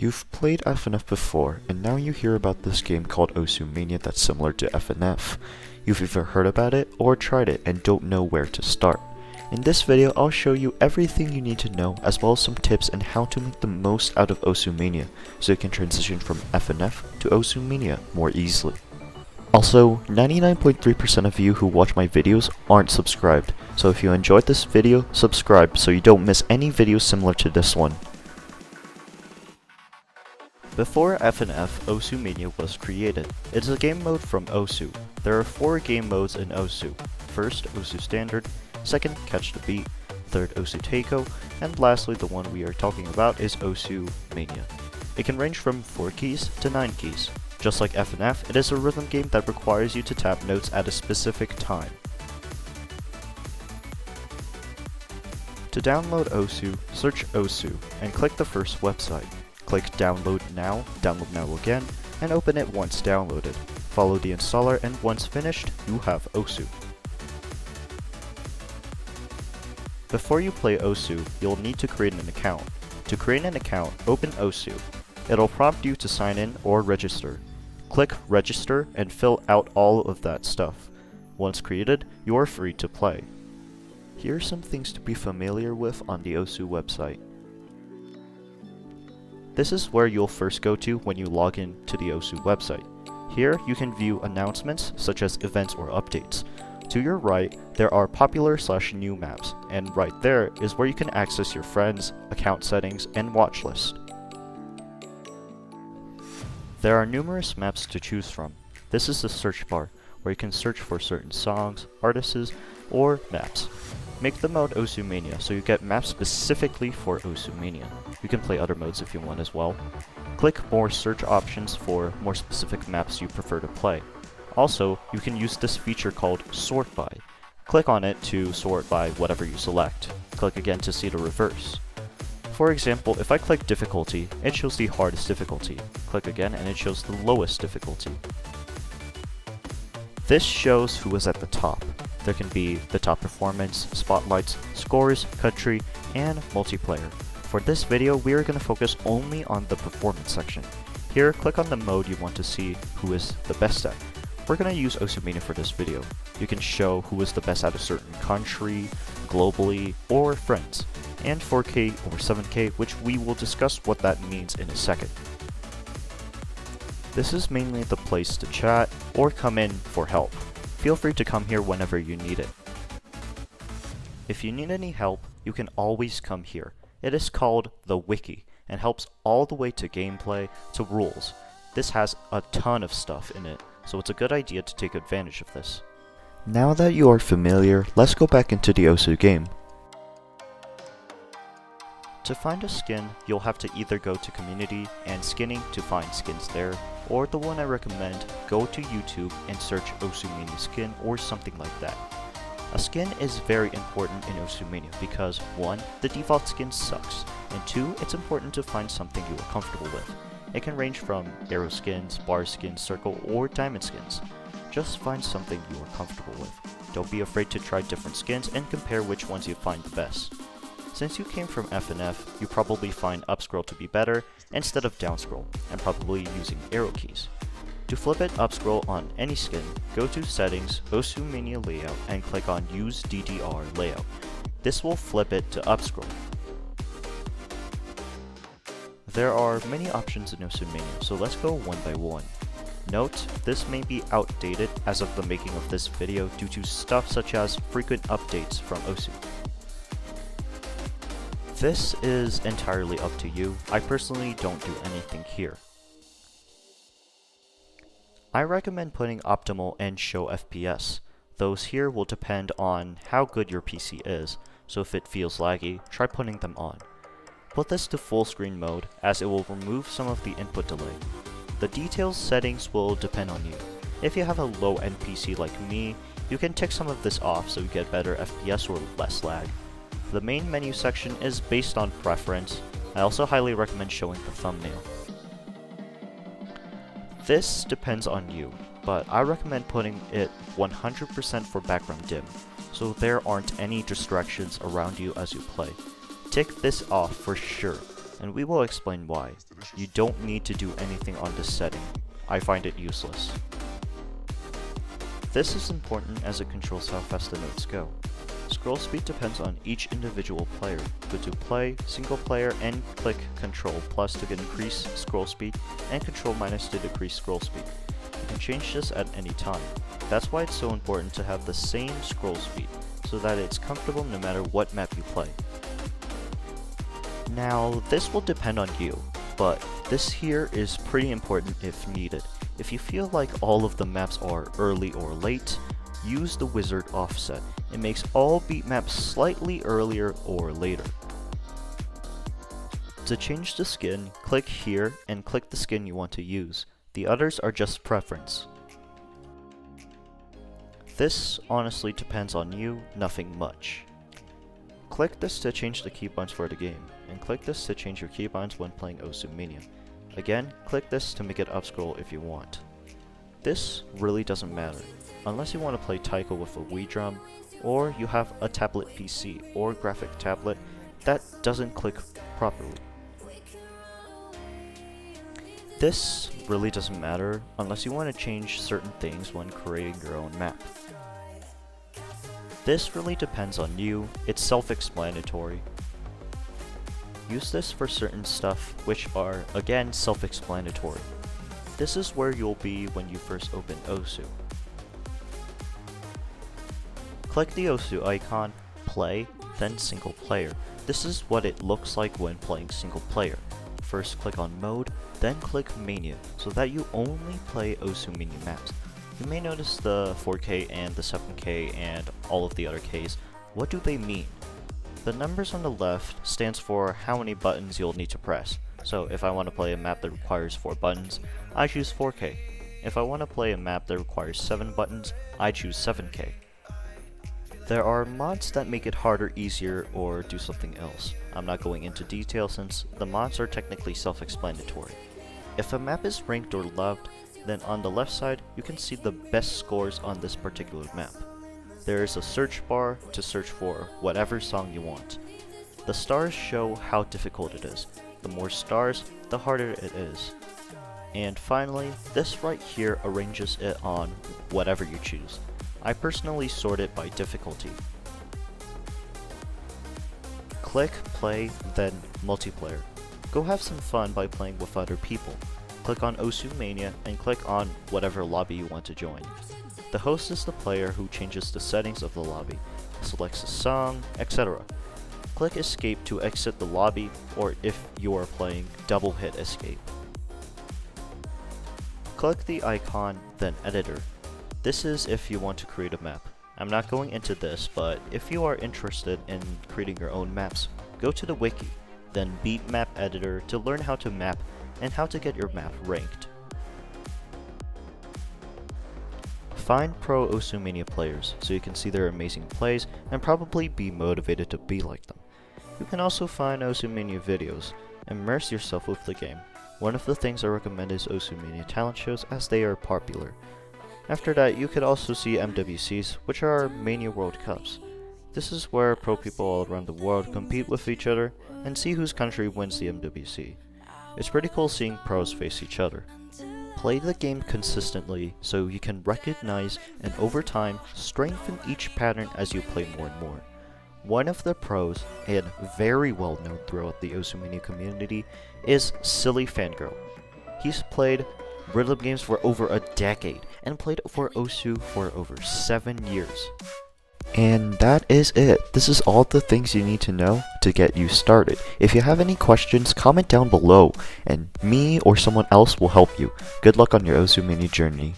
You've played FNF before, and now you hear about this game called Mania that's similar to FNF. You've either heard about it or tried it and don't know where to start. In this video, I'll show you everything you need to know, as well as some tips on how to make the most out of Mania, so you can transition from FNF to Mania more easily. Also, 99.3% of you who watch my videos aren't subscribed, so if you enjoyed this video, subscribe so you don't miss any videos similar to this one. Before FNF, Mania was created. It is a game mode from Osu. There are 4 game modes in Osu. First, Osu Standard, second, Catch the Beat, third, Osu Taiko, and lastly the one we are talking about is Osu Mania. It can range from 4 keys to 9 keys. Just like FNF, it is a rhythm game that requires you to tap notes at a specific time. To download Osu, search Osu and click the first website. Click download now again, and open it once downloaded. Follow the installer, and once finished, you have Osu. Before you play Osu, you'll need to create an account. To create an account, open Osu. It'll prompt you to sign in or register. Click register and fill out all of that stuff. Once created, you are free to play. Here are some things to be familiar with on the Osu website. This is where you'll first go to when you log in to the Osu website. Here you can view announcements such as events or updates. To your right, there are popular/new maps, and right there is where you can access your friends, account settings, and watch list. There are numerous maps to choose from. This is the search bar, where you can search for certain songs, artists, or maps. Make the mode Osu Mania so you get maps specifically for Osu Mania. You can play other modes if you want as well. Click more search options for more specific maps you prefer to play. Also, you can use this feature called Sort By. Click on it to sort by whatever you select. Click again to see the reverse. For example, if I click difficulty, it shows the hardest difficulty. Click again and it shows the lowest difficulty. This shows who is at the top. There can be the top performance, spotlights, scores, country, and multiplayer. For this video, we are going to focus only on the performance section. Here, click on the mode you want to see who is the best at. We're going to use Osu Mania for this video. You can show who is the best at a certain country, globally, or friends, and 4K or 7K, which we will discuss what that means in a second. This is mainly the place to chat or come in for help. Feel free to come here whenever you need it. If you need any help, you can always come here. It is called the Wiki and helps all the way to gameplay to rules. This has a ton of stuff in it, so it's a good idea to take advantage of this. Now that you are familiar, let's go back into the Osu game. To find a skin, you'll have to either go to community and skinning to find skins there, or the one I recommend, go to YouTube and search Osu Mania skin or something like that. A skin is very important in Osu Mania because 1. The default skin sucks, and 2. It's important to find something you are comfortable with. It can range from arrow skins, bar skins, circle, or diamond skins. Just find something you are comfortable with. Don't be afraid to try different skins and compare which ones you find the best. Since you came from FNF, you probably find up scroll to be better instead of down scroll, and probably using arrow keys. To flip it up scroll on any skin, go to Settings, Osu Mania Layout, and click on Use DDR Layout. This will flip it to up scroll. There are many options in Osu Mania, so let's go one by one. Note, this may be outdated as of the making of this video due to stuff such as frequent updates from Osu. This is entirely up to you. I personally don't do anything here. I recommend putting optimal and show FPS. Those here will depend on how good your PC is, so if it feels laggy, try putting them on. Put this to full screen mode as it will remove some of the input delay. The details settings will depend on you. If you have a low-end PC like me, you can tick some of this off so you get better FPS or less lag. The main menu section is based on preference. I also highly recommend showing the thumbnail. This depends on you, but I recommend putting it 100% for background dim, so there aren't any distractions around you as you play. Tick this off for sure, and we will explain why. You don't need to do anything on this setting. I find it useless. This is important as it controls how fast the notes go. Scroll speed depends on each individual player. Go to play, single player, and click Control plus to get increased scroll speed, and Control minus to decrease scroll speed. You can change this at any time. That's why it's so important to have the same scroll speed, so that it's comfortable no matter what map you play. Now, this will depend on you, but this here is pretty important if needed. If you feel like all of the maps are early or late, use the wizard offset. It makes all Beatmaps slightly earlier or later. To change the skin, click here and click the skin you want to use. The others are just preference. This honestly depends on you, nothing much. Click this to change the keybinds for the game, and click this to change your keybinds when playing Osu Mania. Again, click this to make it upscroll if you want. This really doesn't matter, unless you want to play Taiko with a Wii drum, or you have a tablet PC or graphic tablet that doesn't click properly. This really doesn't matter unless you want to change certain things when creating your own map. This really depends on you, it's self-explanatory. Use this for certain stuff which are, again, self-explanatory. This is where you'll be when you first open Osu. Click the Osu icon, play, then single player. This is what it looks like when playing single player. First click on mode, then click mania, so that you only play Osu Mania maps. You may notice the 4K and the 7K and all of the other Ks. What do they mean? The numbers on the left stands for how many buttons you'll need to press. So if I want to play a map that requires 4 buttons, I choose 4K. If I want to play a map that requires 7 buttons, I choose 7K. There are mods that make it harder, easier, or do something else. I'm not going into detail since the mods are technically self-explanatory. If a map is ranked or loved, then on the left side you can see the best scores on this particular map. There is a search bar to search for whatever song you want. The stars show how difficult it is. The more stars, the harder it is. And finally, this right here arranges it on whatever you choose. I personally sort it by difficulty. Click play, then multiplayer. Go have some fun by playing with other people. Click on Osu Mania and click on whatever lobby you want to join. The host is the player who changes the settings of the lobby, selects a song, etc. Click escape to exit the lobby, or if you are playing, double hit escape. Click the icon, then editor. This is if you want to create a map. I'm not going into this, but if you are interested in creating your own maps, go to the wiki, then Beatmap editor to learn how to map and how to get your map ranked. Find pro Osu Mania players so you can see their amazing plays and probably be motivated to be like them. You can also find Osu Mania videos. Immerse yourself with the game. One of the things I recommend is Osu Mania talent shows as they are popular. After that, you could also see MWCs, which are Mania World Cups. This is where pro people all around the world compete with each other and see whose country wins the MWC. It's pretty cool seeing pros face each other. Play the game consistently so you can recognize and over time strengthen each pattern as you play more and more. One of the pros, and very well known throughout the Osu Mania community, is Silly Fangirl. He's played rhythm games for over a decade and played for Osu for over 7 years. And that is it. This is all the things you need to know to get you started. If you have any questions, comment down below and me or someone else will help you. Good luck on your Osu Mania journey.